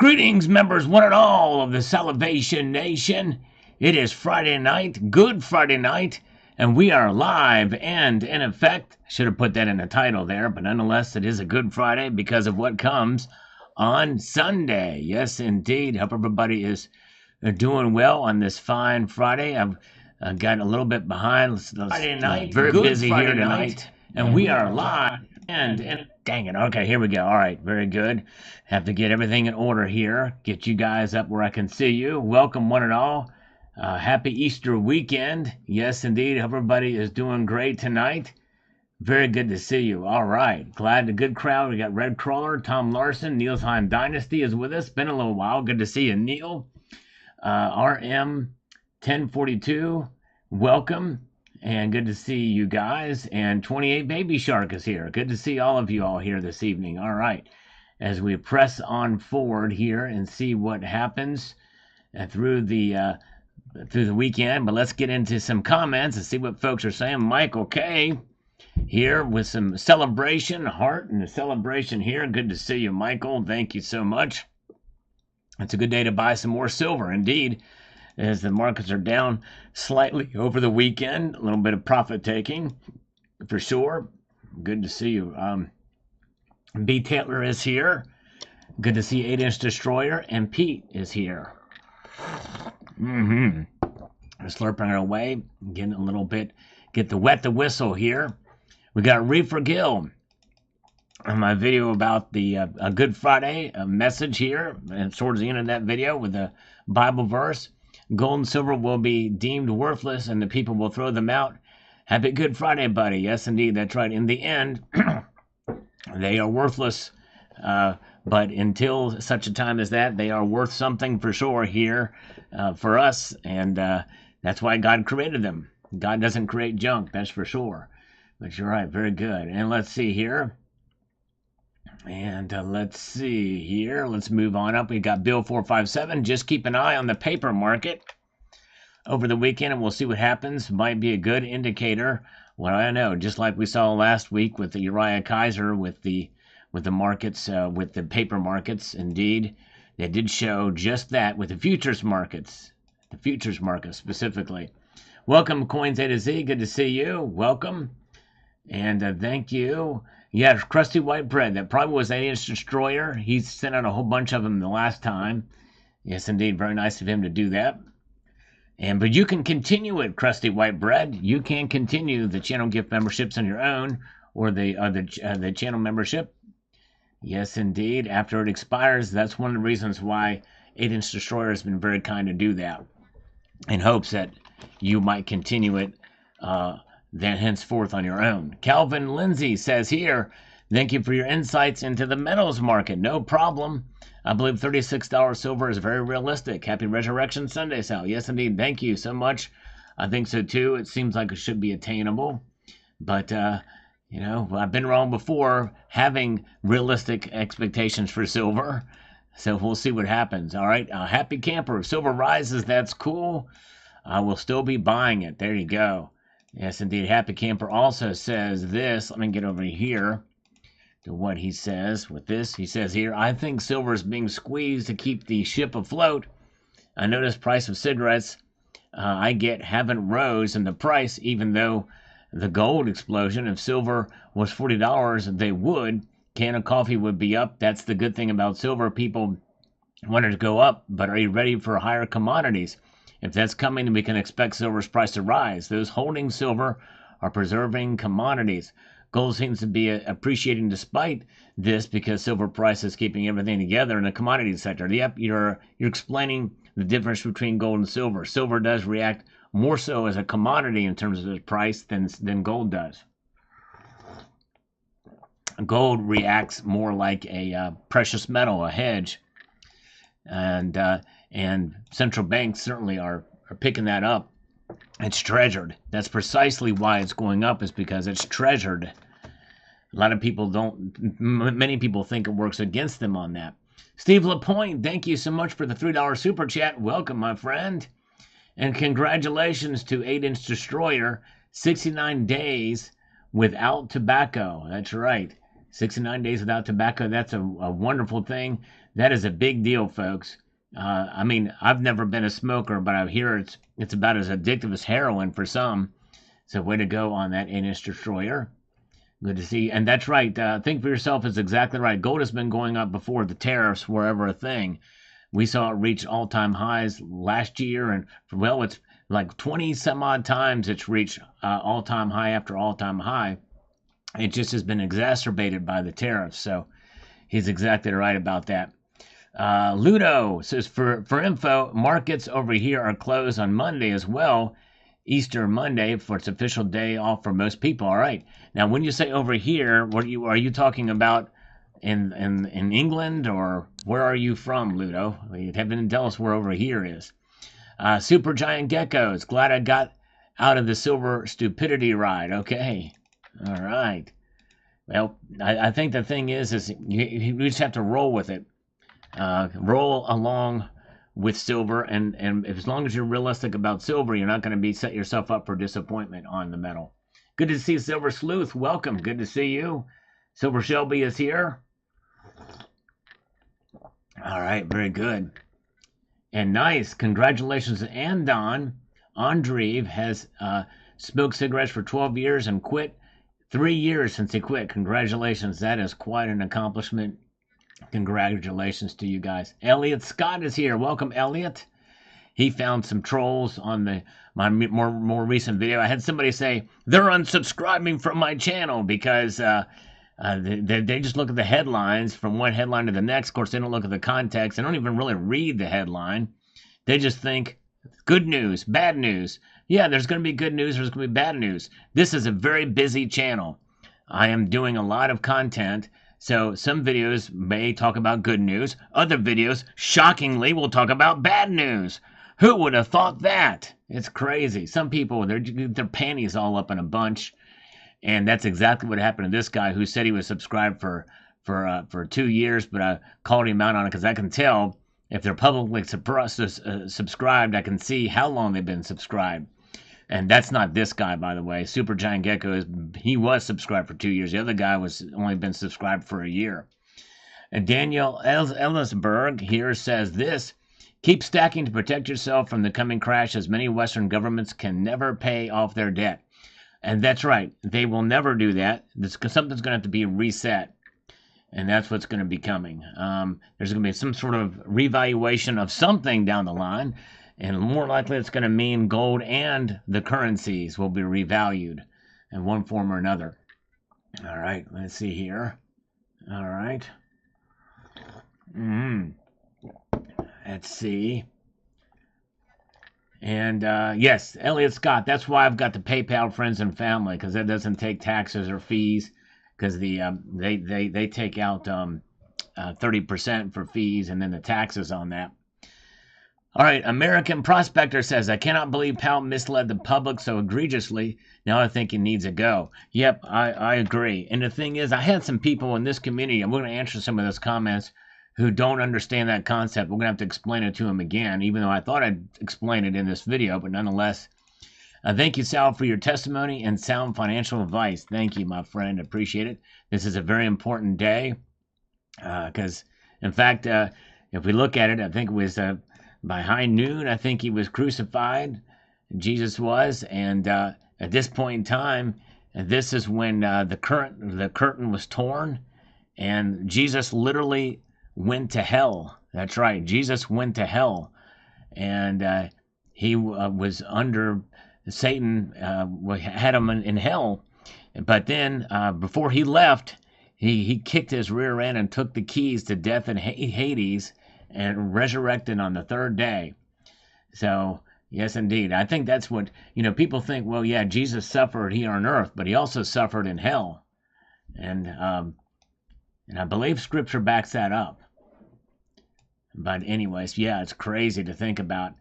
Greetings, members one and all of the Salivation Nation. It is Friday night, Good Friday night, and we are live and in effect. Should have put that in the title there, but nonetheless, it is a Good Friday because of what comes on Sunday. Yes, indeed. Hope everybody is doing well on this fine Friday. I've got a little bit behind. Friday night, very busy Friday here tonight, and we are live and dang it. Okay, here we go. All right, very good. Have to get everything in order here. Get you guys up where I can see you. Welcome, one and all. Happy Easter weekend. Yes, indeed. Hope everybody is doing great tonight. Very good to see you. All right. Glad the good crowd. We got Red Crawler, Tom Larson, Neil's Heim Dynasty is with us. Been a little while. Good to see you, Neil. RM 1042. Welcome. And good to see you guys. And 28 Baby Shark is here. Good to see all of you all here this evening. All right. As we press on forward here and see what happens through the weekend. But let's get into some comments and see what folks are saying. Michael K. here with some celebration, heart and a celebration here. Good to see you, Michael. Thank you so much. It's a good day to buy some more silver. Indeed, as the markets are down slightly over the weekend, a little bit of profit taking for sure. Good to see you. B. Taylor is here. Good to see 8-inch Destroyer, and Pete is here. Slurping our way, getting a little bit, get the wet the whistle here. We got Reefer Gill on my video about the Good Friday message here, and towards the end of that video with the Bible verse. Gold and silver will be deemed worthless, and the people will throw them out. Happy Good Friday, buddy. Yes, indeed, that's right. In the end, they are worthless, but until such a time as that, they are worth something for sure here for us, and that's why God created them. God doesn't create junk, that's for sure. But you're right, very good. And let's see here. And let's move on up. We got Bill 457. Just keep an eye on the paper market over the weekend, and we'll see what happens. Might be a good indicator. Well, I know, just like we saw last week with the Uriah Kaiser, with the markets, with the paper markets. Indeed, they did show just that with the futures markets specifically. Welcome, Coins A to Z. Good to see you. Welcome, and thank you. Yeah, Crusty White Bread. That probably was 8-inch Destroyer. He sent out a whole bunch of them the last time. Yes, indeed, very nice of him to do that. But you can continue it, Crusty White Bread. You can continue the channel gift memberships on your own, or the channel membership. Yes, indeed. After it expires, that's one of the reasons why 8-inch Destroyer has been very kind to do that, in hopes that you might continue it then henceforth on your own. Calvin Lindsay says here, thank you for your insights into the metals market. No problem. I believe $36 silver is very realistic. Happy Resurrection Sunday, Sal. Yes, indeed. Thank you so much. I think so, too. It seems like it should be attainable. But, I've been wrong before having realistic expectations for silver. So we'll see what happens. All right. Happy Camper. If silver rises, that's cool. I will still be buying it. There you go. Yes, indeed. Happy Camper also says this. Let me get over here to what he says with this. He says here, I think silver is being squeezed to keep the ship afloat. I noticed price of cigarettes I get haven't rose in the price, even though the gold explosion. If silver was $40, they would. Can of coffee would be up. That's the good thing about silver. People want it to go up, but are you ready for higher commodities? If that's coming, then we can expect silver's price to rise. Those holding silver are preserving commodities. Gold seems to be appreciating despite this because silver price is keeping everything together in the commodity sector. Yep, you're explaining the difference between gold and silver. Silver does react more so as a commodity in terms of its price than gold does. Gold reacts more like a precious metal, a hedge. And central banks certainly are picking that up. It's treasured. That's precisely why it's going up, is because it's treasured. A lot of people many people think it works against them on that. Steve Lapointe, thank you so much for the $3 super chat. Welcome, my friend. And congratulations to 8-inch Destroyer, 69 days without tobacco. That's right. 69 days without tobacco. That's a wonderful thing. That is a big deal, folks. I mean, I've never been a smoker, but I hear it's about as addictive as heroin for some. So way to go on that, Anus Destroyer. Good to see. And that's right. Think for yourself is exactly right. Gold has been going up before the tariffs were ever a thing. We saw it reach all-time highs last year, and well, it's like 20 some odd times it's reached all-time high after all-time high. It just has been exacerbated by the tariffs. So he's exactly right about that. Ludo says, for info, markets over here are closed on Monday as well. Easter Monday for its official day off for most people. All right. Now, when you say over here, what are you talking about in England, or where are you from, Ludo? You haven't tell us where over here is. Super Giant Geckos. Glad I got out of the silver stupidity ride. Okay. All right. Well, I think the thing is you just have to roll with it. Roll along with silver, and as long as you're realistic about silver, you're not going to set yourself up for disappointment on the metal. Good to see Silver Sleuth. Welcome. Good to see you. Silver Shelby is here. All right, very good. And nice. Congratulations to Andon. Andreev has smoked cigarettes for 12 years and quit 3 years since he quit. Congratulations. That is quite an accomplishment. Congratulations to you guys. Elliot Scott is here. Welcome, Elliot. He found some trolls on my more recent video. I had somebody say they're unsubscribing from my channel because they just look at the headlines from one headline to the next. Of course, they don't look at the context. They don't even really read the headline. They just think good news, bad news. Yeah, there's going to be good news. There's going to be bad news. This is a very busy channel. I am doing a lot of content. So some videos may talk about good news. Other videos, shockingly, will talk about bad news. Who would have thought that? It's crazy. Some people, their panties all up in a bunch. And that's exactly what happened to this guy who said he was subscribed for 2 years, but I called him out on it because I can tell if they're publicly subscribed, I can see how long they've been subscribed. And that's not this guy, by the way. Super Giant Gecko, he was subscribed for 2 years. The other guy was only been subscribed for a year. And Daniel Ellisberg here says this: keep stacking to protect yourself from the coming crash, as many Western governments can never pay off their debt. And that's right. They will never do that. Something's going to have to be reset. And that's what's going to be coming. There's going to be some sort of revaluation of something down the line. And more likely it's going to mean gold and the currencies will be revalued in one form or another. All right, let's see here. All right. Let's see. And yes, Elliot Scott, that's why I've got the PayPal friends and family, because that doesn't take taxes or fees, because they take out 30% for fees and then the taxes on that. All right, American Prospector says, I cannot believe Powell misled the public so egregiously. Now I think he needs a go. Yep, I agree. And the thing is, I had some people in this community, and we're going to answer some of those comments, who don't understand that concept. We're going to have to explain it to them again, even though I thought I'd explain it in this video, but nonetheless. Thank you, Sal, for your testimony and sound financial advice. Thank you, my friend. Appreciate it. This is a very important day because, in fact, if we look at it, I think it was... by high noon, I think he was crucified. Jesus was, and at this point in time, this is when the curtain was torn, and Jesus literally went to hell. That's right, Jesus went to hell, and he was under Satan. Had him in hell, but then before he left, he kicked his rear end and took the keys to death and Hades, and resurrected on the third day. So, yes, indeed. I think that's what, people think, well, yeah, Jesus suffered here on earth, but he also suffered in hell. And I believe Scripture backs that up. But anyways, yeah, it's crazy to think about.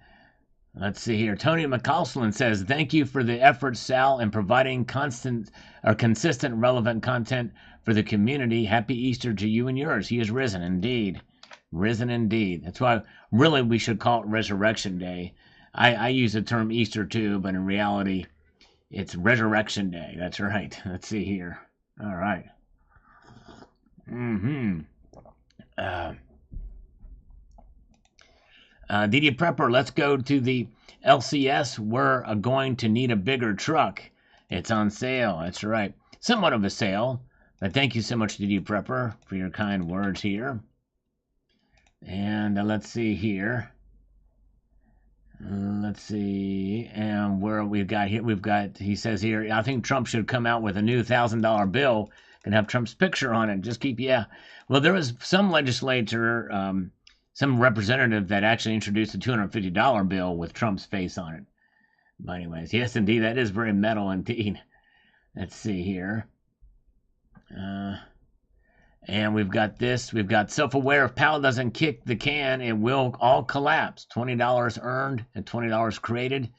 Let's see here. Tony McCausland says, thank you for the effort, Sal, in providing consistent, relevant content for the community. Happy Easter to you and yours. He is risen, indeed. Risen indeed. That's why really we should call it Resurrection Day. I use the term Easter too, but in reality, it's Resurrection Day. That's right. Let's see here. All right. Mm-hmm. DD Prepper, let's go to the LCS. We're going to need a bigger truck. It's on sale. That's right. Somewhat of a sale. But thank you so much, DD Prepper, for your kind words here. And let's see here. Let's see. And where we've got here, he says here, I think Trump should come out with a new $1,000 bill and have Trump's picture on it. Just keep, yeah. Well, there was some legislator, some representative that actually introduced a $250 bill with Trump's face on it. But anyways, yes, indeed, that is very metal indeed. Let's see here. And we've got this. We've got self-aware. If Powell doesn't kick the can, it will all collapse. $20 earned and $20 created.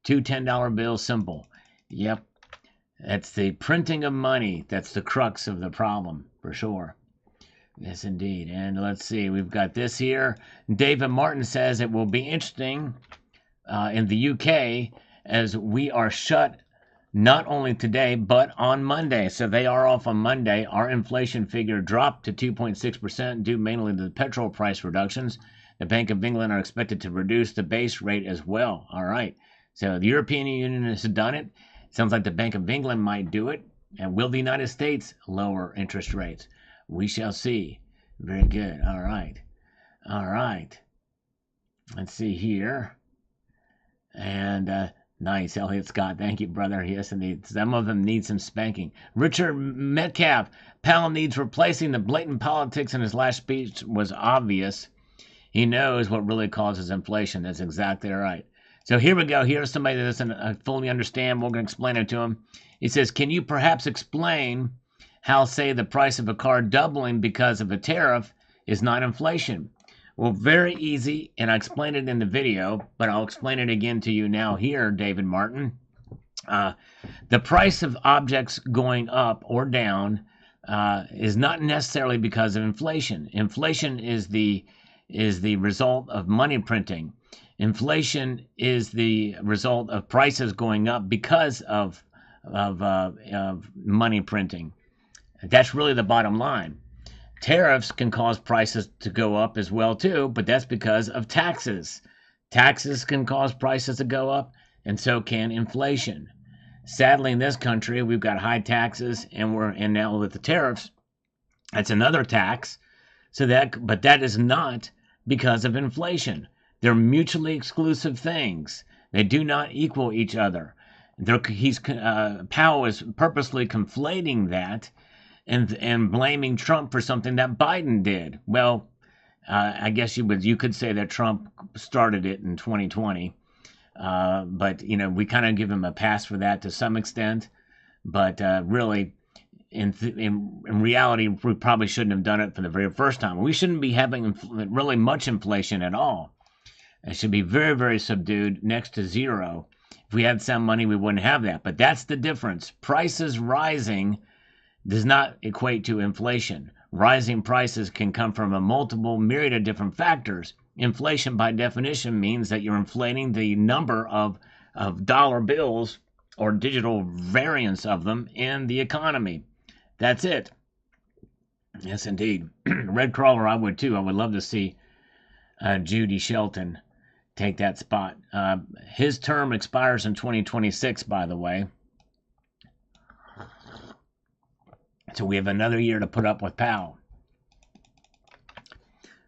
Two $10 bills, simple. Yep. That's the printing of money. That's the crux of the problem, for sure. Yes, indeed. And let's see. We've got this here. David Martin says it will be interesting in the UK as we are shut not only today, but on Monday. So they are off on Monday. Our inflation figure dropped to 2.6% due mainly to the petrol price reductions. The Bank of England are expected to reduce the base rate as well. All right. So the European Union has done it. Sounds like the Bank of England might do it. And will the United States lower interest rates? We shall see. Very good. All right. All right. Let's see here. And nice, Elliot Scott. Thank you, brother. Yes, indeed. Some of them need some spanking. Richard Metcalf. Powell needs replacing. The blatant politics in his last speech was obvious. He knows what really causes inflation. That's exactly right. So here we go. Here's somebody that doesn't fully understand. We're going to explain it to him. He says, can you perhaps explain how, say, the price of a car doubling because of a tariff is not inflation? Well, very easy, and I explained it in the video, but I'll explain it again to you now here, David Martin. The price of objects going up or down is not necessarily because of inflation. Inflation is the result of money printing. Inflation is the result of prices going up because of money printing. That's really the bottom line. Tariffs can cause prices to go up as well too, but that's because of taxes. Taxes can cause prices to go up, and so can inflation. Sadly, in this country, we've got high taxes, and now with the tariffs, that's another tax. But that is not because of inflation. They're mutually exclusive things. They do not equal each other. Powell is purposely conflating that and blaming Trump for something that Biden did. Well, I guess you could say that Trump started it in 2020, but we kind of give him a pass for that to some extent. But really, in reality, we probably shouldn't have done it for the very first time. We shouldn't be having really much inflation at all. It should be very, very subdued, next to zero. If we had some money, we wouldn't have that. But that's the difference. Prices rising does not equate to inflation. Rising prices can come from a multiple myriad of different factors. Inflation, by definition, means that you're inflating the number of dollar bills or digital variants of them in the economy. That's it. Yes, indeed. Red Crawler, I would too. I would love to see Judy Shelton take that spot. His term expires in 2026, by the way. So we have another year to put up with Powell.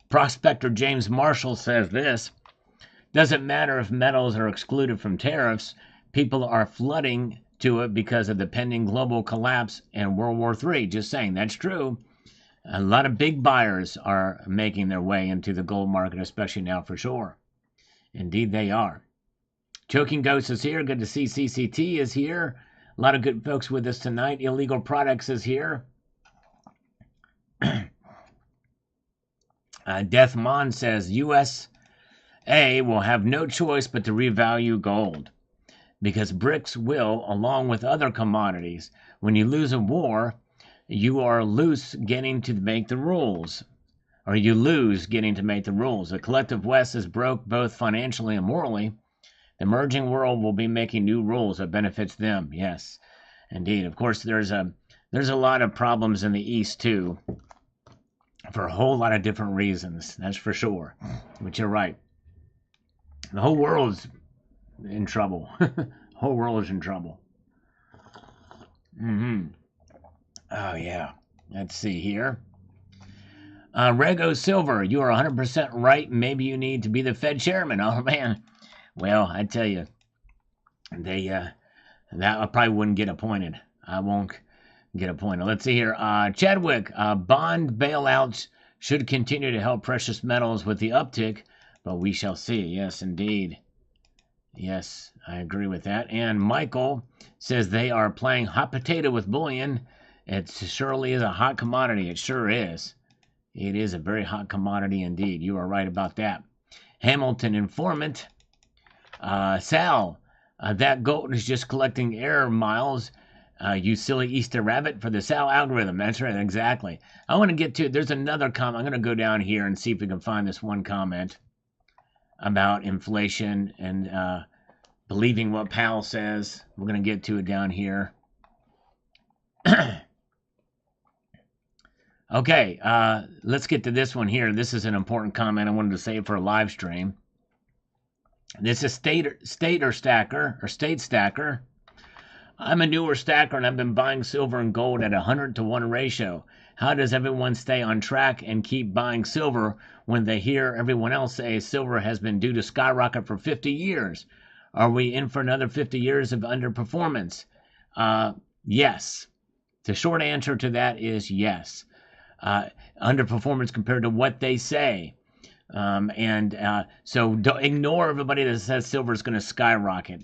Prospector James Marshall says this: doesn't matter if metals are excluded from tariffs, people are flooding to it because of the pending global collapse and World War III. Just saying, that's true. A lot of big buyers are making their way into the gold market, especially now, for sure. Indeed, they are. Choking Ghost is here. Good to see CCT is here. A lot of good folks with us tonight. Illegal Products is here. Death Mon says USA will have no choice but to revalue gold because BRICS will, along with other commodities. When you lose a war, you are loose getting to make the rules. Or you lose getting to make the rules. The collective West is broke both financially and morally. The emerging world will be making new rules that benefits them. Yes, indeed. Of course, there's a lot of problems in the East too. for a whole lot of different reasons. That's for sure. But you're right. The whole world's in trouble. The whole world is in trouble. Oh, yeah. Let's see here. Rego Silver, you are 100% right. Maybe you need to be the Fed chairman. Oh, man. Well, I tell you, that I probably wouldn't get appointed. I won't get appointed. Let's see here. Chadwick, bond bailouts should continue to help precious metals with the uptick, but we shall see. Yes, indeed. Yes, I agree with that. And Michael says they are playing hot potato with bullion. It surely is a hot commodity. It sure is. It is a very hot commodity indeed. You are right about that. Hamilton informant. Sal, that goat is just collecting air miles. You silly Easter rabbit for the Sal algorithm. That's right, exactly. I want to get to, there's another comment. I'm going to go down here and see if we can find this one comment about inflation and believing what Powell says. We're going to get to it down here. Okay, let's get to this one here. This is an important comment I wanted to say for a live stream. This is State Stacker. I'm a newer stacker and I've been buying silver and gold at 100-to-1 ratio. How does everyone stay on track and keep buying silver when they hear everyone else say silver has been due to skyrocket for 50 years? Are we in for another 50 years of underperformance? Yes. The short answer to that is yes. Underperformance compared to what they say. So don't ignore everybody that says silver is going to skyrocket,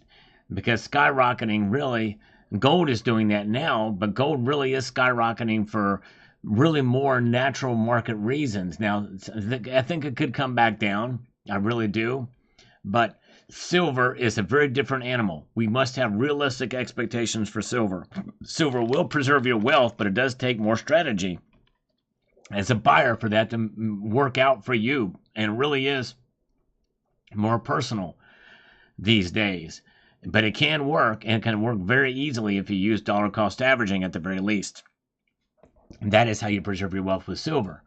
because skyrocketing really, gold is doing that now, but gold really is skyrocketing for really more natural market reasons. Now, I think it could come back down. I really do. But silver is a very different animal. We must have realistic expectations for silver. Silver will preserve your wealth, but it does take more strategy as a buyer for that to work out for you, and it really is more personal these days. But it can work, and it can work very easily if you use dollar cost averaging at the very least. And that is how you preserve your wealth with silver.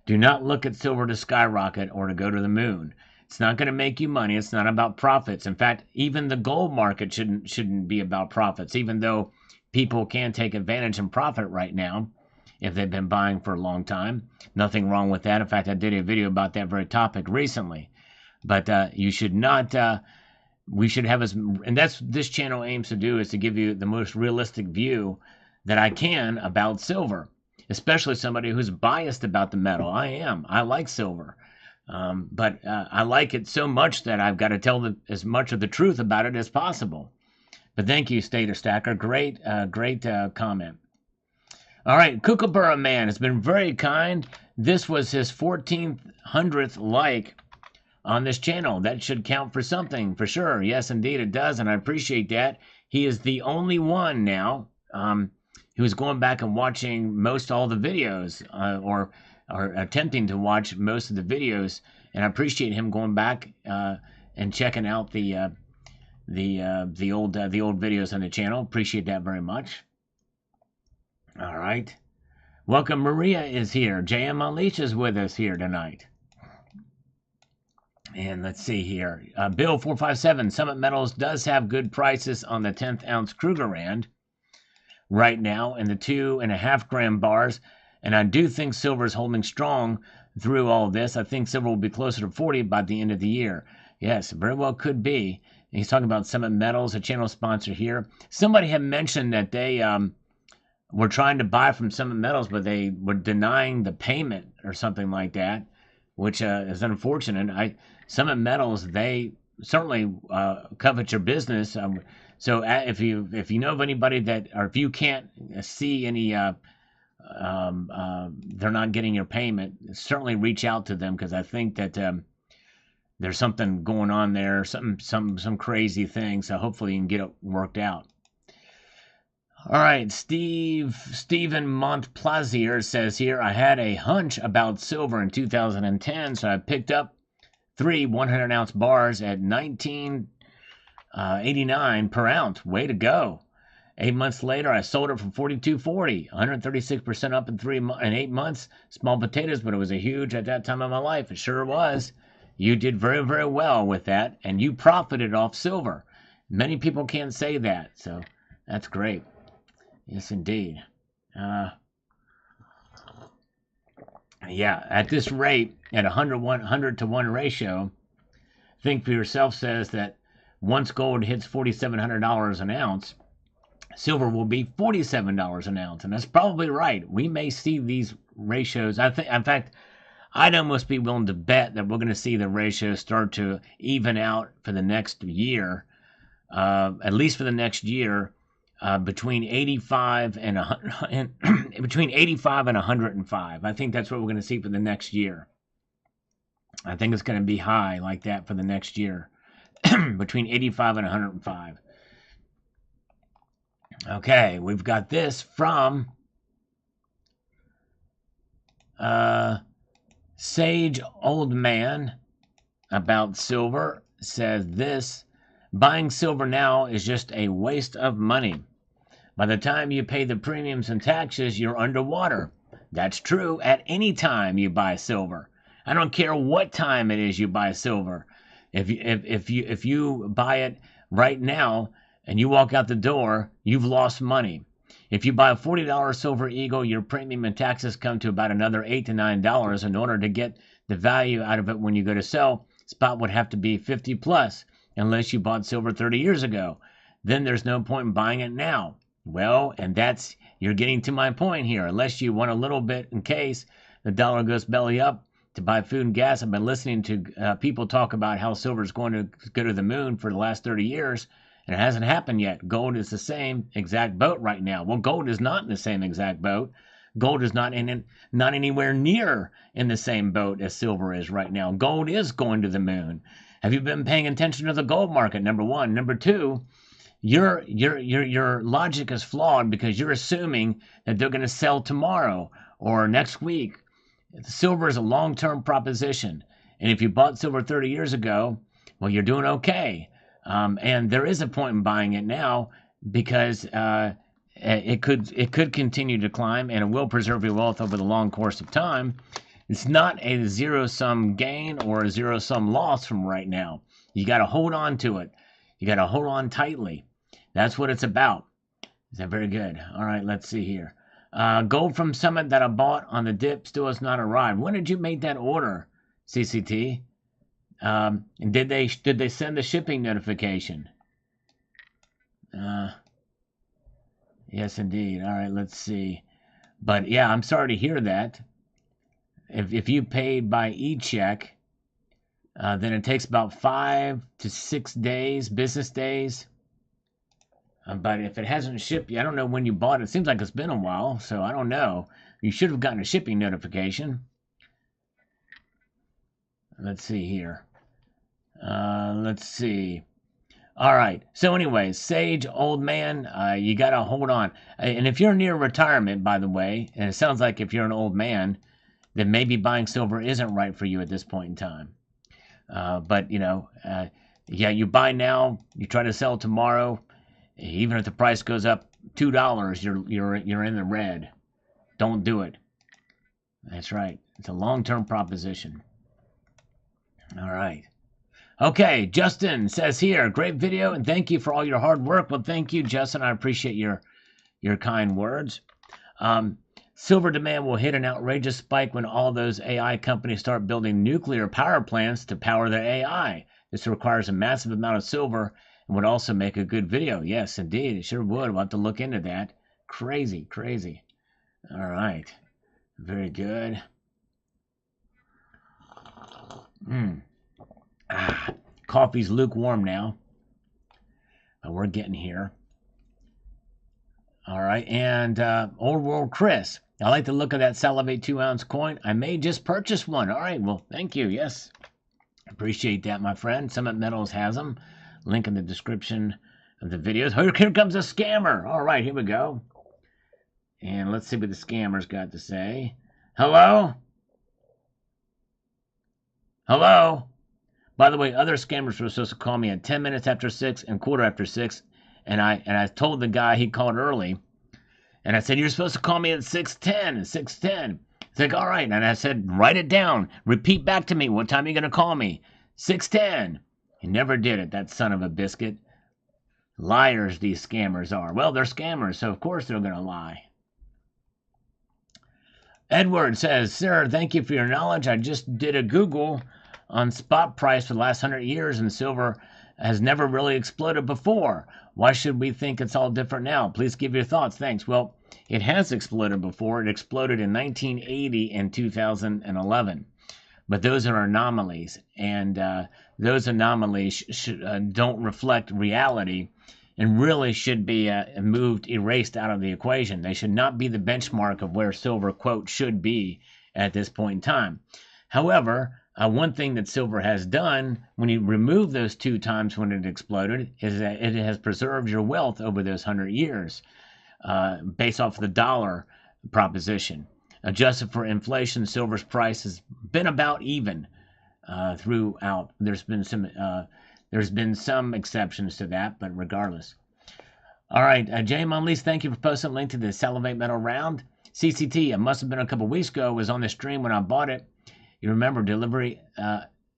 Do not look at silver to skyrocket or to go to the moon. It's not going to make you money. It's not about profits. In fact, even the gold market shouldn't be about profits, even though people can take advantage and profit right now if they've been buying for a long time. Nothing wrong with that. In fact, I did a video about that very topic recently. But you should not, we should have, and that's this channel aims to do, is to give you the most realistic view that I can about silver, especially somebody who's biased about the metal. I am. I like silver. But I like it so much that I've got to tell as much of the truth about it as possible. But thank you, Stater Stacker. Great comment. All right, Kookaburra Man has been very kind. This was his 1400th like on this channel. That should count for something, for sure. Yes, indeed it does, and I appreciate that. He is the only one now who's going back and watching most all the videos, or attempting to watch most of the videos, and I appreciate him going back and checking out the old videos on the channel. Appreciate that very much. All right. Welcome, Maria is here. JM Unleash is with us here tonight. And let's see here. Bill 457, Summit Metals does have good prices on the 10th ounce Krugerrand right now in the 2.5 gram bars. And I do think silver is holding strong through all this. I think silver will be closer to 40 by the end of the year. Yes, very well could be. And he's talking about Summit Metals, a channel sponsor here. Somebody had mentioned that they were trying to buy from Summit Metals, but they were denying the payment or something like that, which is unfortunate. Summit Metals, they certainly covet your business. So if you know of anybody that, or if you can't see any, they're not getting your payment, certainly reach out to them, because I think that there's something going on there, some crazy thing. So hopefully you can get it worked out. All right, Stephen Montplaisir says here, I had a hunch about silver in 2010, so I picked up 3 100-ounce bars at $19.89 per ounce. Way to go. 8 months later, I sold it for $42.40, 136% up in 8 months. Small potatoes, but it was a huge at that time of my life. It sure was. You did very, very well with that, and you profited off silver. Many people can't say that, so that's great. Yes, indeed. Yeah, at this rate, at 100 to 1 ratio, Think for Yourself says that once gold hits $4,700 an ounce, silver will be $47 an ounce, and that's probably right. We may see these ratios. I think, in fact, I'd almost be willing to bet that we're going to see the ratios start to even out for the next year, at least for the next year, between 85 and 100, between 85 and 105. I think that's what we're going to see for the next year. I think it's going to be high like that for the next year, between 85 and 105. Okay, we've got this from Sage Old Man about silver. Says this: buying silver now is just a waste of money. By the time you pay the premiums and taxes, you're underwater. That's true at any time you buy silver. I don't care what time it is you buy silver. If you buy it right now and you walk out the door, you've lost money. If you buy a $40 silver eagle, your premium and taxes come to about another $8 to $9. In order to get the value out of it when you go to sell, spot would have to be 50 plus, unless you bought silver 30 years ago. Then there's no point in buying it now. Well, and you're getting to my point here. Unless you want a little bit in case the dollar goes belly up to buy food and gas. I've been listening to people talk about how silver is going to go to the moon for the last 30 years, and it hasn't happened yet. Gold is the same exact boat right now. Well, gold is not in the same exact boat. Gold is not anywhere near in the same boat as silver is right now. Gold is going to the moon. Have you been paying attention to the gold market? Number one. Number two, your logic is flawed because you're assuming that they're going to sell tomorrow or next week. Silver is a long-term proposition, and if you bought silver 30 years ago, well, you're doing okay. And there is a point in buying it now because it could continue to climb, and it will preserve your wealth over the long course of time. It's not a zero-sum gain or a zero-sum loss from right now. You got to hold on to it. You got to hold on tightly. That's what it's about. Is that very good? All right, let's see here. Gold from Summit that I bought on the dip still has not arrived. When did you make that order, CCT? And did they send the shipping notification? Yes, indeed. All right, let's see. But yeah, I'm sorry to hear that. If you paid by e-check, then it takes about 5 to 6 days, business days. But if it hasn't shipped, I don't know when you bought it. It seems like it's been a while, so I don't know. You should have gotten a shipping notification. Let's see here. Let's see. All right. So anyways, Sage Old Man, you got to hold on. And if you're near retirement, by the way, and it sounds like if you're an old man, then maybe buying silver isn't right for you at this point in time. But, yeah, you buy now, you try to sell tomorrow. Even if the price goes up $2, you're in the red. Don't do it. That's right. It's a long-term proposition. All right. Okay, Justin says here, great video, and thank you for all your hard work. Well, thank you, Justin. I appreciate your kind words. Silver demand will hit an outrageous spike when all those AI companies start building nuclear power plants to power their AI. This requires a massive amount of silver and would also make a good video. Yes, indeed. It sure would. We'll have to look into that. Crazy, crazy. All right. Very good. Coffee's lukewarm now. But we're getting here. All right. And Old World Chris. I like the look of that Salivate 2-ounce coin. I may just purchase one. All right. Well, thank you. Yes. Appreciate that, my friend. Summit Metals has them. Link in the description of the videos. Here comes a scammer. All right, here we go. And let's see what the scammer's got to say. Hello? Hello? By the way, other scammers were supposed to call me at 10 minutes after 6 and quarter after 6. And I told the guy, he called early, and I said, you're supposed to call me at 6:10, 6:10. He's like, all right. And I said, write it down. Repeat back to me. What time are you going to call me? 6:10. He never did it, that son of a biscuit. Liars, these scammers are. Well, they're scammers, so of course they're going to lie. Edward says, sir, thank you for your knowledge. I just did a Google on spot price for the last 100 years, and silver has never really exploded before. Why should we think it's all different now? Please give your thoughts. Thanks. Well, it has exploded before. It exploded in 1980 and 2011. But those are anomalies, and those anomalies don't reflect reality and really should be erased out of the equation. They should not be the benchmark of where silver, quote, should be at this point in time. However, one thing that silver has done when you remove those 2 times when it exploded is that it has preserved your wealth over those 100 years based off of the dollar proposition. Adjusted for inflation, silver's price has been about even throughout. There's been some exceptions to that, but regardless. All right, Jay Monlease, thank you for posting a link to the Salivate Metal Round. CCT, it must have been a couple weeks ago. It was on the stream when I bought it. You remember, delivery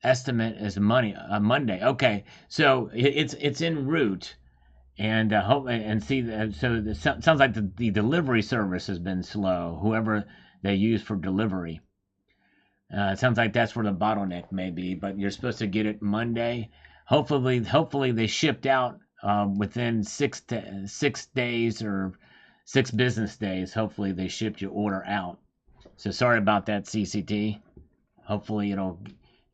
estimate is Monday. Okay, so it's en route, and so it sounds like the delivery service has been slow. Whoever they use for delivery. It sounds like that's where the bottleneck may be, but you're supposed to get it Monday. Hopefully they shipped out within 6 days or 6 business days. Hopefully they shipped your order out. So sorry about that, CCT. Hopefully it'll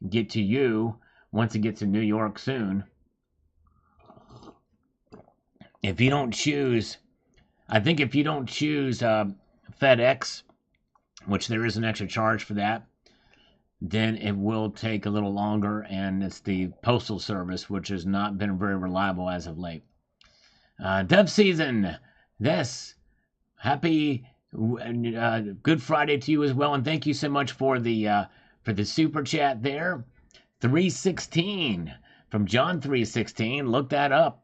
get to you once it gets to New York soon. If you don't choose FedEx, which there is an extra charge for that, then it will take a little longer, and it's the postal service, which has not been very reliable as of late. Dove season, this happy Good Friday to you as well, and thank you so much for the super chat there. 316 from John 316. Look that up.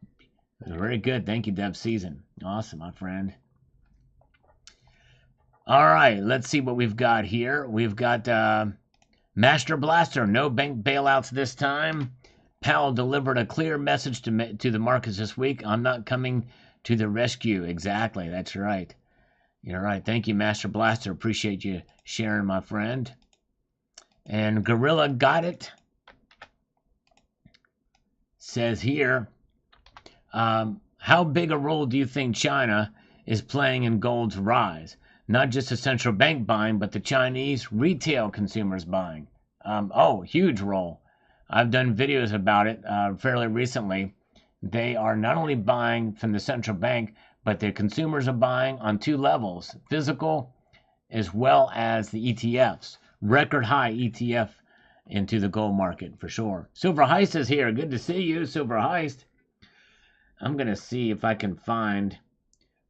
Very good. Thank you, Dove season. Awesome, my friend. All right, let's see what we've got here. We've got Master Blaster, no bank bailouts this time. Powell delivered a clear message to the markets this week. I'm not coming to the rescue. Exactly, that's right. You're right. Thank you, Master Blaster. Appreciate you sharing, my friend. And Gorilla Got It says here, how big a role do you think China is playing in gold's rise? Not just the central bank buying, but the Chinese retail consumers buying. Huge role. I've done videos about it fairly recently. They are not only buying from the central bank, but the consumers are buying on 2 levels, physical as well as the ETFs. Record high ETF into the gold market for sure. Silver Heist is here. Good to see you, Silver Heist. I'm going to see if I can find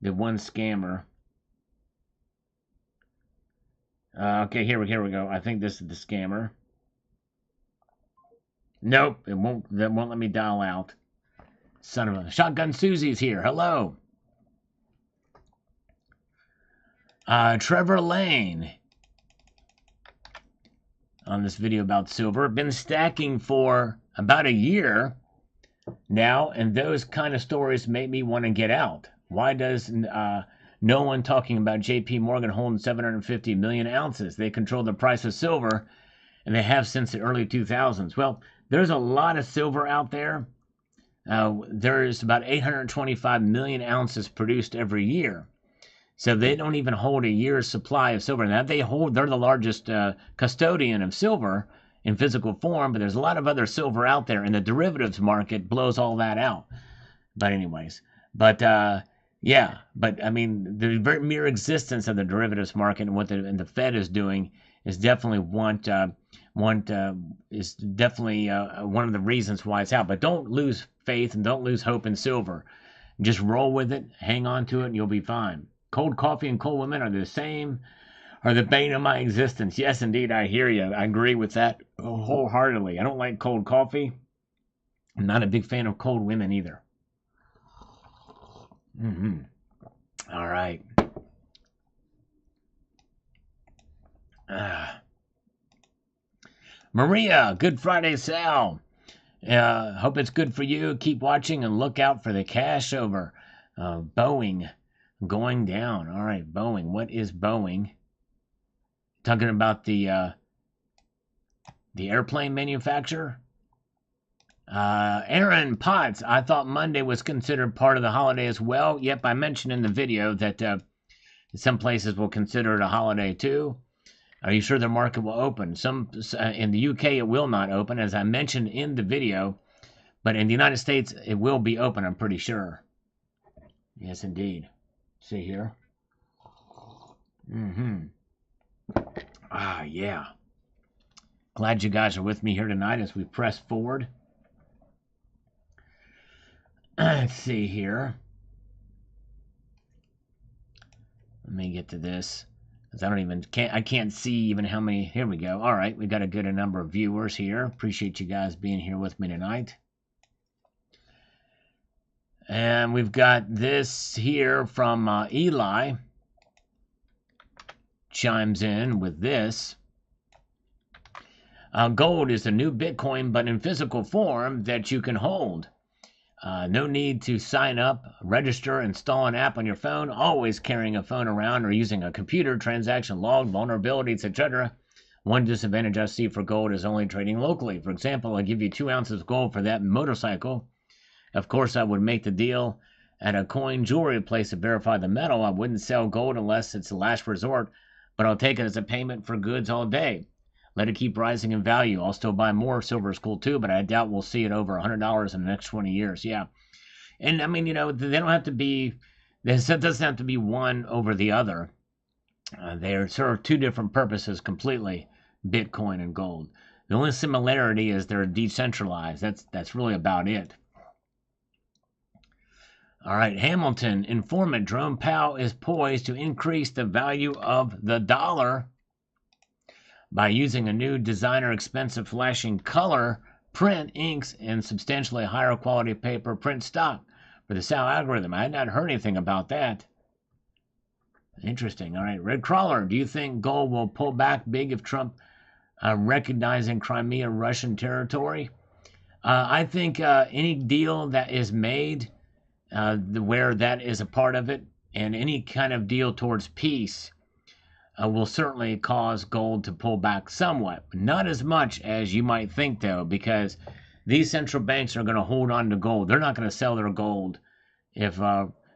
the one scammer. Okay, here we go. I think this is the scammer. Nope, that won't let me dial out. Son of a Shotgun Susie's here. Hello. Trevor Lane on this video about silver. Been stacking for about a year now, and those kind of stories make me want to get out. Why does no one talking about JP Morgan holding 750 million ounces? They control the price of silver, and they have since the early 2000s. Well, there's a lot of silver out there. There's about 825 million ounces produced every year. So they don't even hold a year's supply of silver. Now they're the largest custodian of silver in physical form, but there's a lot of other silver out there, and the derivatives market blows all that out. But anyways, yeah, but I mean, the very mere existence of the derivatives market and what the Fed is doing is definitely one of the reasons why it's out. But don't lose faith and don't lose hope in silver. Just roll with it, hang on to it, and you'll be fine. Cold coffee and cold women are the bane of my existence. Yes, indeed, I hear you. I agree with that wholeheartedly. I don't like cold coffee. I'm not a big fan of cold women either. Mm-hmm. All right. Maria, Good Friday, Sal. Hope it's good for you. Keep watching and look out for the cash over. Boeing going down. All right, Boeing. What is Boeing? Talking about the airplane manufacturer. Aaron Potts. I thought Monday was considered part of the holiday as well. Yep, I mentioned in the video that some places will consider it a holiday too. Are you sure the market will open? Some in the UK it will not open, as I mentioned in the video, but in the United States it will be open. I'm pretty sure. Yes, indeed. See here. Mm-hmm. Ah, yeah. Glad you guys are with me here tonight as we press forward. Let's see here. Let me get to this. I can't see even how many. Here we go. All right, we got a good number of viewers here. Appreciate you guys being here with me tonight. And we've got this here from Eli. Chimes in with this. Gold is the new Bitcoin, but in physical form that you can hold. No need to sign up, register, install an app on your phone, always carrying a phone around or using a computer, transaction log, vulnerabilities, etc. One disadvantage I see for gold is only trading locally. For example, I give you 2 ounces of gold for that motorcycle. Of course, I would make the deal at a coin jewelry place to verify the metal. I wouldn't sell gold unless it's a last resort, but I'll take it as a payment for goods all day. Let it keep rising in value. I'll still buy more. Silver is cool too, but I doubt we'll see it over $100 in the next 20 years. Yeah. And I mean, they don't have to be, it doesn't have to be one over the other. They serve two different purposes completely, Bitcoin and gold. The only similarity is they're decentralized. That's really about it. All right, Hamilton, informant Jerome Powell is poised to increase the value of the dollar by using a new designer expensive flashing color print inks and substantially higher quality paper print stock for the Sal algorithm. I had not heard anything about that. Interesting. All right, Red Crawler, do you think gold will pull back big if Trump recognizing Crimea Russian territory? I think any deal that is made where that is a part of it, and any kind of deal towards peace will certainly cause gold to pull back somewhat. Not as much as you might think, though, because these central banks are going to hold on to gold. They're not going to sell their gold if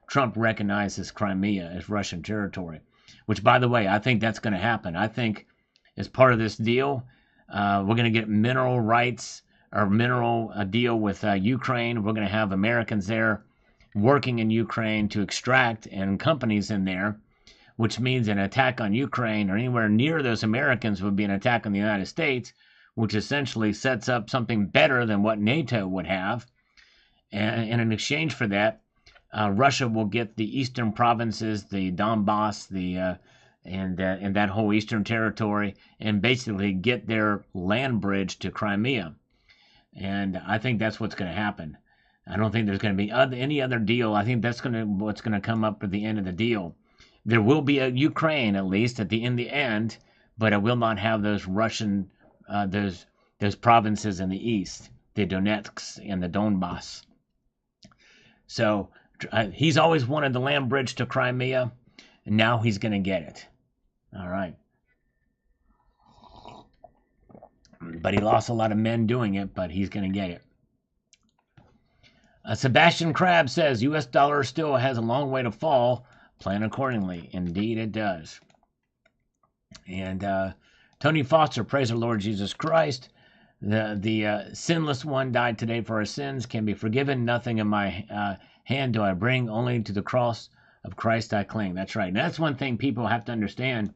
Trump recognizes Crimea as Russian territory, which, by the way, I think that's going to happen. I think as part of this deal, we're going to get mineral rights or mineral deal with Ukraine. We're going to have Americans there working in Ukraine to extract, and companies in there, which means an attack on Ukraine or anywhere near those Americans would be an attack on the United States, which essentially sets up something better than what NATO would have. And in exchange for that, Russia will get the eastern provinces, the Donbass, and that whole eastern territory, and basically get their land bridge to Crimea. And I think that's what's going to happen. I don't think there's going to be any other deal. I think that's what's going to come up at the end of the deal. There will be a Ukraine, at least in the end, but it will not have those Russian those provinces in the east, the Donetsk and the Donbass. So he's always wanted the land bridge to Crimea, and now he's going to get it. All right. But he lost a lot of men doing it, but he's going to get it. Sebastian Crab says U.S. dollar still has a long way to fall. Plan accordingly. Indeed, it does. And Tony Foster, praise our Lord Jesus Christ. The sinless one died today for our sins, can be forgiven. Nothing in my hand do I bring, only to the cross of Christ I cling. That's right. And that's one thing people have to understand.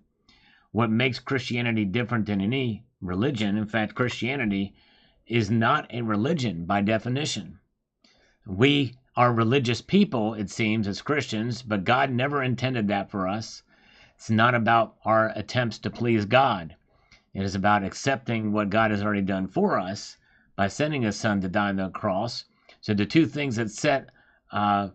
What makes Christianity different than any religion, in fact, Christianity is not a religion by definition. We are religious people, it seems, as Christians, but God never intended that for us. It's not about our attempts to please God. It is about accepting what God has already done for us by sending His Son to die on the cross. So the two things that set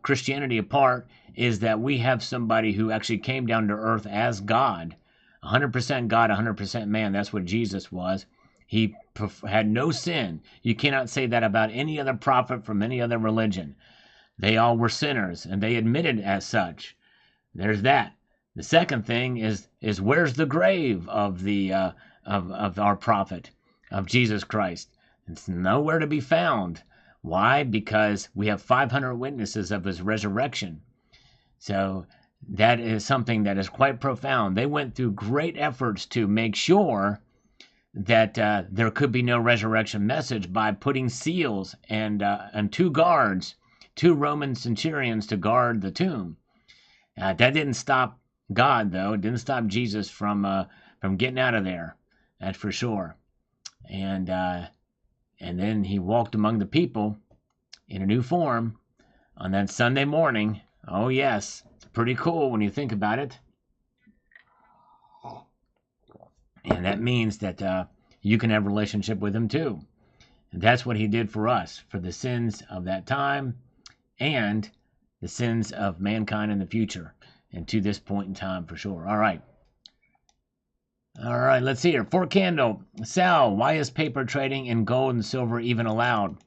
Christianity apart is that we have somebody who actually came down to earth as God, 100% God, 100% man. That's what Jesus was. He had no sin. You cannot say that about any other prophet from any other religion. They all were sinners, and they admitted as such. There's that. The second thing is where's the grave of the of our prophet, of Jesus Christ? It's nowhere to be found. Why? Because we have 500 witnesses of his resurrection. So that is something that is quite profound. They went through great efforts to make sure that there could be no resurrection message by putting seals and two guards, two Roman centurions to guard the tomb. That didn't stop God, though. It didn't stop Jesus from getting out of there. That's for sure. And then he walked among the people in a new form on that Sunday morning. Oh, yes. It's pretty cool when you think about it. And that means that you can have a relationship with him too. And that's what he did for us, for the sins of that time and the sins of mankind in the future. And to this point in time, for sure. All right. All right, let's see here. For candle. Sal, why is paper trading in gold and silver even allowed?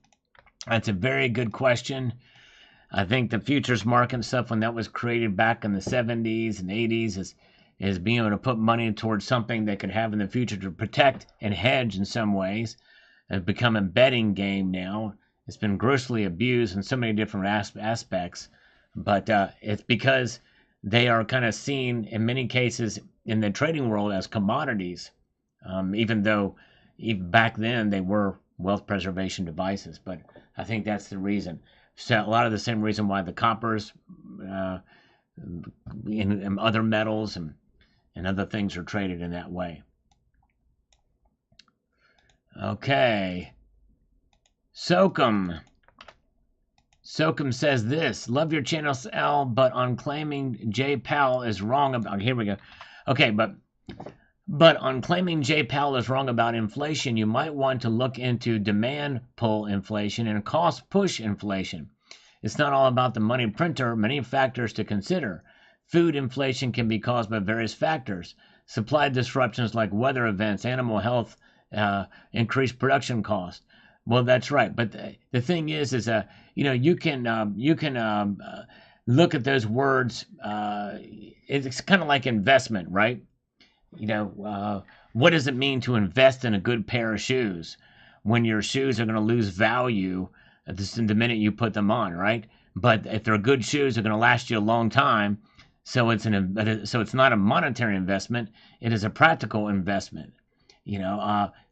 That's a very good question. I think the futures market and stuff, when that was created back in the 70s and 80s, is being able to put money towards something they could have in the future to protect and hedge in some ways. It's become a betting game now. It's been grossly abused in so many different aspects. But it's because they are kind of seen in many cases in the trading world as commodities, even though even back then they were wealth preservation devices. But I think that's the reason. So a lot of the same reason why the coppers and other metals and other things are traded in that way. Okay. Sokum says this. Love your channel, Sal, but on claiming Jay Powell is wrong about... Here we go. Okay, but on claiming Jay Powell is wrong about inflation, you might want to look into demand pull inflation and cost push inflation. It's not all about the money printer. Many factors to consider. Food inflation can be caused by various factors. Supply disruptions like weather events, animal health, increased production costs. Well, that's right. But the thing is you can look at those words. It's kind of like investment, right? What does it mean to invest in a good pair of shoes when your shoes are going to lose value the minute you put them on, right? But if they're good shoes, they're going to last you a long time. So it's not a monetary investment. It is a practical investment.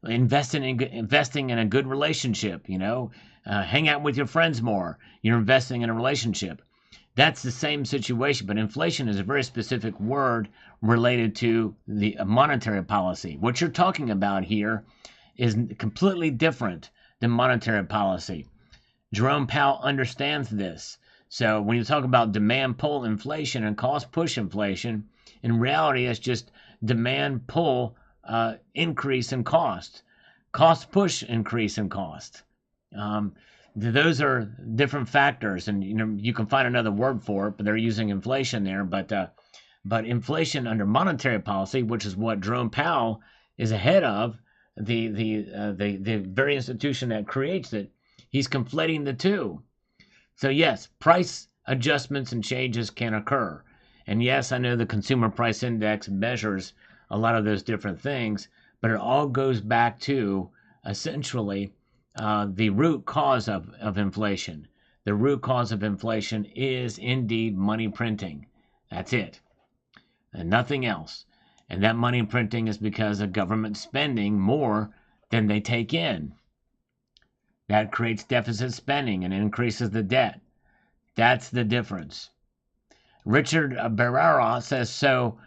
Investing in a good relationship. Hang out with your friends more. You're investing in a relationship. That's the same situation, but inflation is a very specific word related to the monetary policy. What you're talking about here is completely different than monetary policy. Jerome Powell understands this. So when you talk about demand pull inflation and cost push inflation, in reality, it's just demand pull increase in cost, cost push increase in cost. Those are different factors, and you can find another word for it, but they're using inflation there. But inflation under monetary policy, which is what Jerome Powell is ahead of, the very institution that creates it, he's conflating the two. So yes, price adjustments and changes can occur. And yes, I know the consumer price index measures a lot of those different things, but it all goes back to essentially the root cause of inflation. The root cause of inflation is indeed money printing. That's it. And nothing else. And that money printing is because of government spending more than they take in. That creates deficit spending and increases the debt. That's the difference. Richard Barrera says, so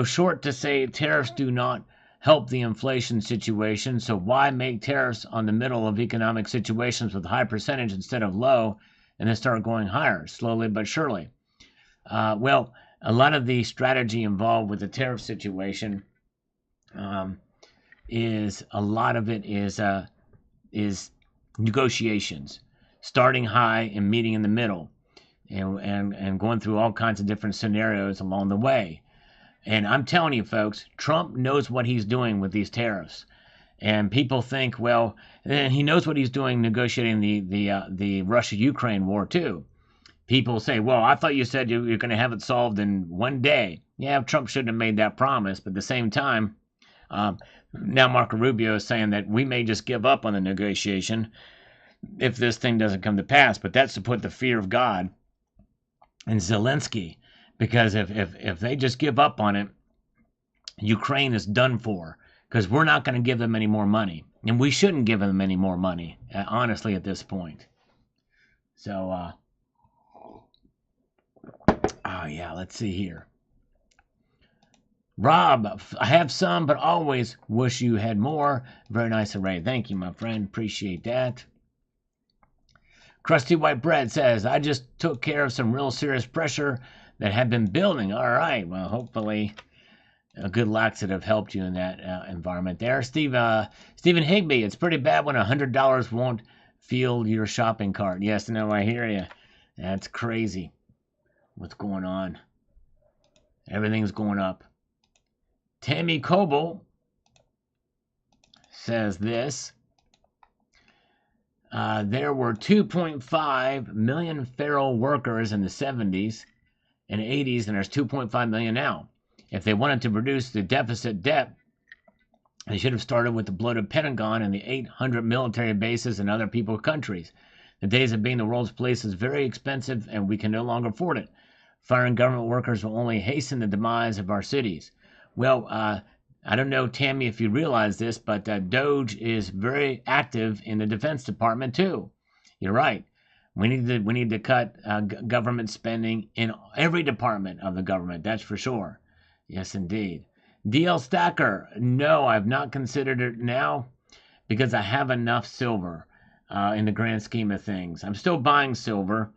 short to say tariffs do not help the inflation situation, so why make tariffs on the middle of economic situations with high percentage instead of low and then start going higher, slowly but surely? Well, a lot of the strategy involved with the tariff situation is negotiations, starting high and meeting in the middle. and going through all kinds of different scenarios along the way. And I'm telling you, folks, Trump knows what he's doing with these tariffs. And people think, well, he knows what he's doing negotiating the Russia-Ukraine war too. People say, well, I thought you said you're going to have it solved in one day. Yeah, Trump shouldn't have made that promise, but at the same time, now Marco Rubio is saying that we may just give up on the negotiation if this thing doesn't come to pass. But that's to put the fear of God in Zelensky, because if they just give up on it, Ukraine is done for, because we're not going to give them any more money, and we shouldn't give them any more money, honestly, at this point. So, oh yeah, let's see here. Rob, I have some, but always wish you had more. Very nice array. Thank you, my friend. Appreciate that. Crusty White Bread says, I just took care of some real serious pressure that had been building. All right. Well, hopefully good laxative helped you in that environment there. Stephen Higby, it's pretty bad when $100 won't fill your shopping cart. Yes, no, I hear you. That's crazy. What's going on? Everything's going up. Tammy Coble says this. There were 2.5 million feral workers in the 70s and 80s, and there's 2.5 million now. If they wanted to reduce the deficit debt, they should have started with the bloated Pentagon and the 800 military bases in other people's countries. The days of being the world's police is very expensive, and we can no longer afford it. Firing government workers will only hasten the demise of our cities. Well, I don't know, Tammy, if you realize this, but Doge is very active in the Defense Department too. You're right. We need to cut government spending in every department of the government. That's for sure. Yes, indeed. DL Stacker, no, I've not considered it now because I have enough silver in the grand scheme of things. I'm still buying silver,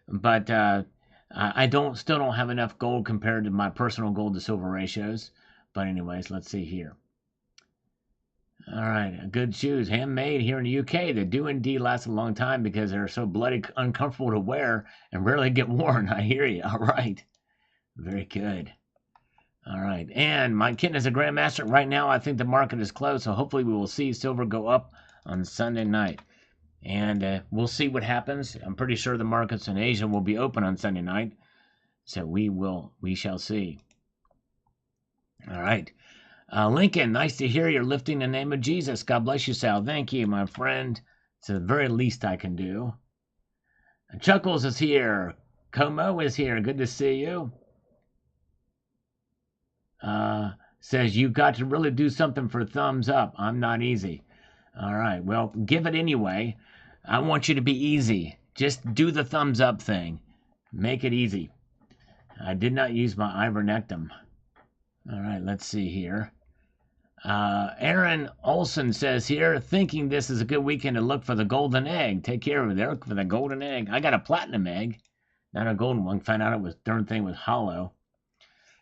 but I still don't have enough gold compared to my personal gold to silver ratios. But anyways, let's see here. All right, good shoes, handmade here in the UK. They do indeed last a long time because they're so bloody uncomfortable to wear and rarely get worn. I hear you. All right, very good. All right, and my kitten is a grandmaster. Right now, I think the market is closed, so hopefully we will see silver go up on Sunday night. And we'll see what happens. I'm pretty sure the markets in Asia will be open on Sunday night. So we shall see. All right. Lincoln, nice to hear you're lifting the name of Jesus. God bless you, Sal. Thank you, my friend. It's the very least I can do. Chuckles is here. Como is here. Good to see you. Says, you've got to really do something for thumbs up. I'm not easy. All right. Well, give it anyway. I want you to be easy. Just do the thumbs up thing. Make it easy. I did not use my ivermectin. All right, let's see here. Aaron Olson says here, thinking this is a good weekend to look for the golden egg. Take care of it. They're looking for the golden egg. I got a platinum egg, not a golden one. Found out it was darn thing was hollow.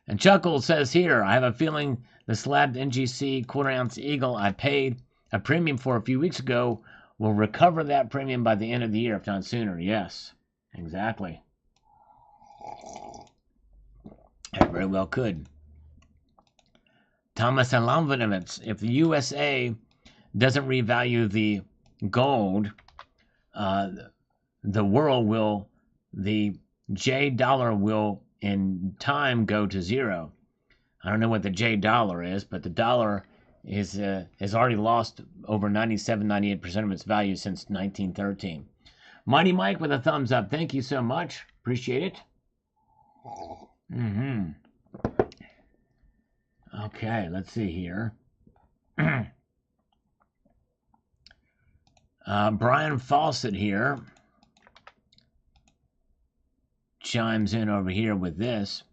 And Chuckle says here, I have a feeling the slabbed NGC quarter-ounce eagle I paid a premium for a few weeks ago will recover that premium by the end of the year, if not sooner. Yes, exactly. It very well could. Thomas and Lomvanovitz, if the USA doesn't revalue the gold, the world will, the J dollar will in time go to zero. I don't know what the J dollar is, but the dollar is has already lost over 97-98% of its value since 1913. Mighty Mike with a thumbs up. Thank you so much. Appreciate it. Okay, let's see here. Brian Fawcett here chimes in over here with this.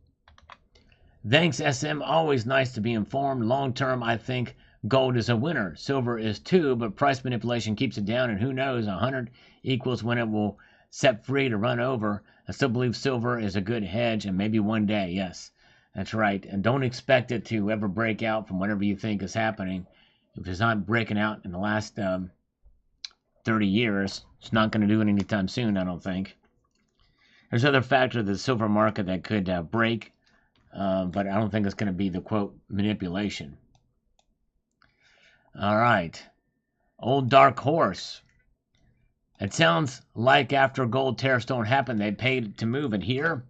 Thanks, SM. Always nice to be informed. Long term, I think gold is a winner. Silver is too, but price manipulation keeps it down, and who knows, 100 equals when it will set free to run over. I still believe silver is a good hedge, and maybe one day, yes. That's right. And don't expect it to ever break out from whatever you think is happening. If it's not breaking out in the last 30 years, it's not going to do it anytime soon, I don't think. There's other factors of the silver market that could break, but I don't think it's going to be the, quote, manipulation. All right. Old dark horse. It sounds like after gold tariffs don't happen, they paid to move it here.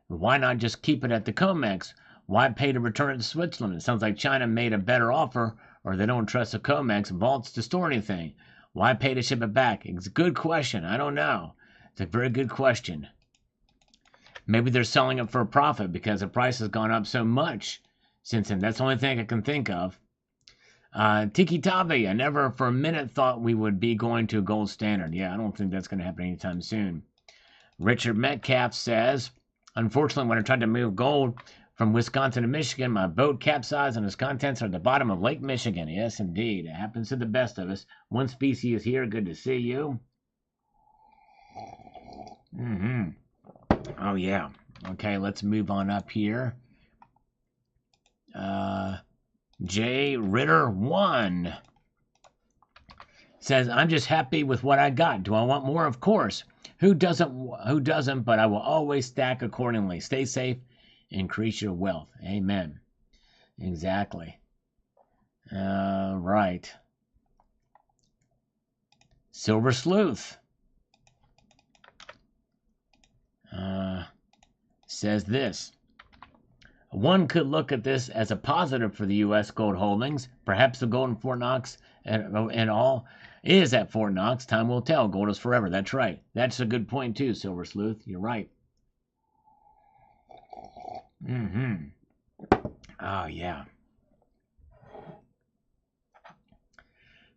Why not just keep it at the COMEX? Why pay to return it to Switzerland? It sounds like China made a better offer, or they don't trust the COMEX vaults to store anything. Why pay to ship it back? It's a good question. I don't know. It's a very good question. Maybe they're selling it for a profit because the price has gone up so much since then. That's the only thing I can think of. Tiki Tavi, I never for a minute thought we would be going to a gold standard. Yeah, I don't think that's going to happen anytime soon. Richard Metcalf says, unfortunately, when I tried to move gold from Wisconsin to Michigan, my boat capsized and its contents are at the bottom of Lake Michigan. Yes, indeed. It happens to the best of us. One species is here. Good to see you. Oh, yeah. Okay, let's move on up here. J. Ritter 1 says, I'm just happy with what I got. Do I want more? Of course. Who doesn't, but I will always stack accordingly. Stay safe, increase your wealth. Amen. Exactly. Right. Silver Sleuth says this. One could look at this as a positive for the U.S. gold holdings. Perhaps the gold in Fort Knox and all is at Fort Knox. Time will tell. Gold is forever. That's right. That's a good point too, Silver Sleuth. You're right. Oh, yeah.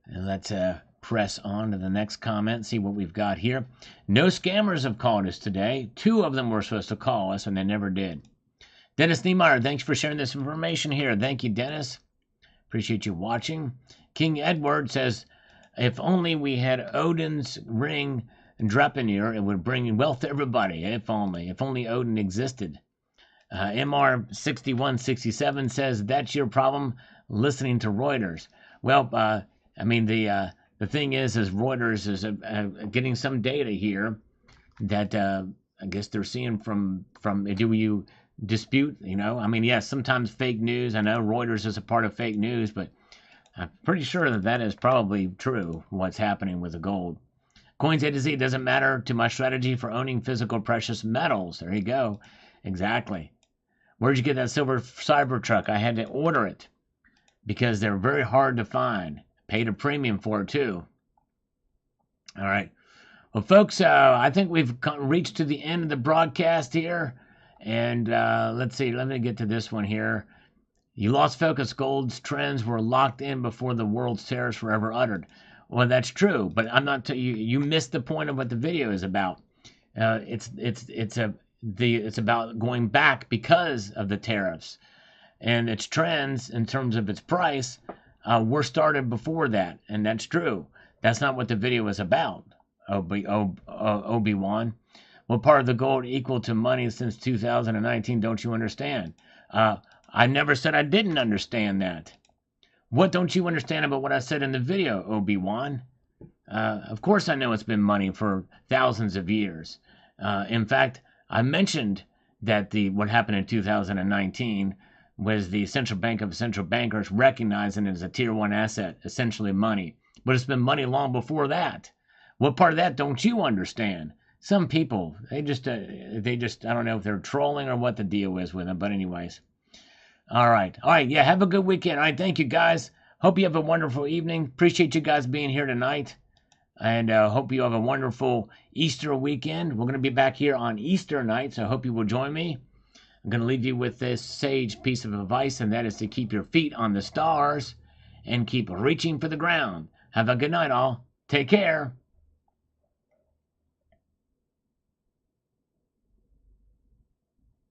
And let's press on to the next comment, see what we've got here. No scammers have called us today. 2 of them were supposed to call us, and they never did. Dennis Niemeyer, thanks for sharing this information here. Thank you, Dennis. Appreciate you watching. King Edward says, if only we had Odin's ring and Draupnir, it would bring wealth to everybody. If only Odin existed. MR6167 says, that's your problem listening to Reuters. Well, I mean, the thing is Reuters is getting some data here that I guess they're seeing from do you dispute, you know? I mean, yes, sometimes fake news. I know Reuters is a part of fake news, but I'm pretty sure that is probably true, what's happening with the gold. Coins A to Z doesn't matter to my strategy for owning physical precious metals. There you go. Exactly. Where'd you get that silver Cybertruck? I had to order it because they're very hard to find. Paid a premium for it, too. All right. Well, folks, I think we've reached to the end of the broadcast here. And let's see. Let me get to this one here. You lost focus. Gold's trends were locked in before the world's tariffs were ever uttered. Well, that's true, but I'm not. You missed the point of what the video is about. It's about going back because of the tariffs, and its trends in terms of its price were started before that, and that's true. That's not what the video is about. Obi-Wan. What part of the gold equal to money since 2019 don't you understand? I never said I didn't understand that. What don't you understand about what I said in the video, Obi-Wan? Of course I know it's been money for thousands of years. In fact, I mentioned that what happened in 2019 was the central bank of central bankers recognizing it as a tier 1 asset, essentially money. But it's been money long before that. What part of that don't you understand? Some people, they just, I don't know if they're trolling or what the deal is with them, but anyways. All right, yeah, have a good weekend. All right, thank you, guys. Hope you have a wonderful evening. Appreciate you guys being here tonight, and hope you have a wonderful Easter weekend. We're going to be back here on Easter night, so I hope you will join me. I'm going to leave you with this sage piece of advice, and that is to keep your feet on the stars and keep reaching for the ground. Have a good night, all. Take care.